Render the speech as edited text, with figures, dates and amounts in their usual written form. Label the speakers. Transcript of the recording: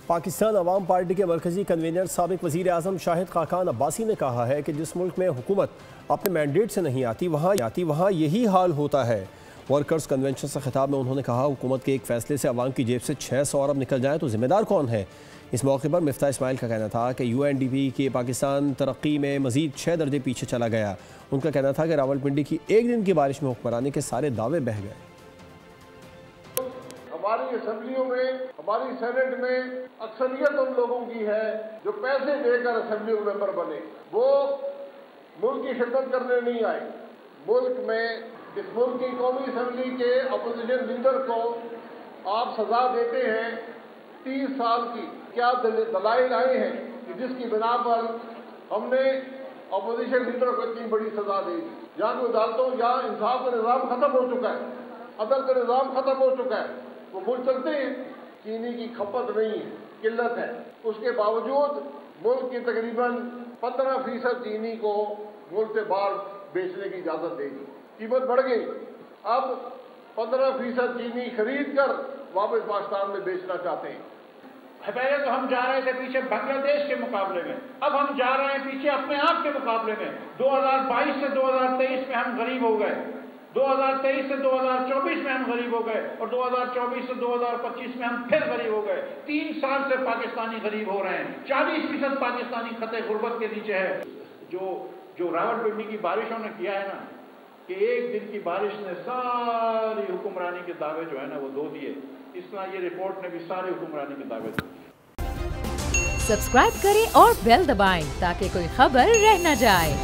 Speaker 1: پاکستان عوام پارٹی کے مرکزی کنوینر سابق وزیر اعظم شاہد خاقان عباسی نے کہا ہے کہ جس ملک میں حکومت اپنے مینڈیٹ سے نہیں آتی وہاں یہی حال ہوتا ہے۔ ورکرز کنونشن سے خطاب میں انہوں نے کہا حکومت کے ایک فیصلے سے عوام کی جیب سے 600 ارب نکل جائیں تو ذمہ دار کون ہے؟ اس موقع پر مفتاح اسماعیل کا کہنا تھا کہ UNDP کے پاکستان ترقی میں مزید 6 درجے پیچھے چلا گیا۔ ان کا کہنا تھا کہ راولپنڈی کی ایک دن کی بارش میں حکمرانی کے سارے دعوے بہہ گئے۔
Speaker 2: ہماری اسمبلیوں میں، ہماری سینٹ میں اکثریت ان لوگوں کی ہے جو پیسے دے کر اسمبلی ممبر بنے، وہ ملک کی خدمت کرنے نہیں آئے۔ ملک میں اس ملک کی قومی اسمبلی کے اپوزیشن لیڈر کو آپ سزا دیتے ہیں 30 سال کی۔ کیا دلائل آئے ہیں کہ جس کی بنا پر ہم نے اپوزیشن لیڈر کو اتنی بڑی سزا دے دی؟ جہاں کی عدالتوں یا انصاف کا نظام ختم ہو چکا ہے، عدل کا نظام ختم ہو چکا ہے، وہ ملک چلتے ہیں۔ چینی کی کھپت نہیں ہے، قلت ہے، اس کے باوجود ملک کی تقریباً 15% چینی کو ملک سے باہر بیچنے کی اجازت دے دی۔ قیمت بڑھ گئی، اب 15% چینی خرید کر واپس پاکستان میں بیچنا چاہتے ہیں۔
Speaker 3: پہلے تو ہم جا رہے تھے پیچھے بنگلہ دیش کے مقابلے میں، اب ہم جا رہے ہیں پیچھے اپنے آپ کے مقابلے میں۔ 2022 سے 2023 میں ہم غریب ہو گئے، 2023 سے 2024 میں ہم غریب ہو گئے، اور 2024 سے 2025 میں ہم پھر غریب ہو گئے۔ 3 سال سے پاکستانی غریب ہو رہے ہیں، 40% پاکستانی خطے غربت کے نیچے ہے۔ جو راولپنڈی کی بارشوں نے کیا ہے نا، کہ ایک دن کی بارش نے ساری حکمرانی کے دعوے جو ہے نا وہ دھو دیے، اس طرح یہ رپورٹ نے بھی ساری حکمرانی کے دعوے دھو دیے۔
Speaker 4: سبسکرائب کریں اور بیل دبائیں تاکہ کوئی خبر رہ نہ جائے۔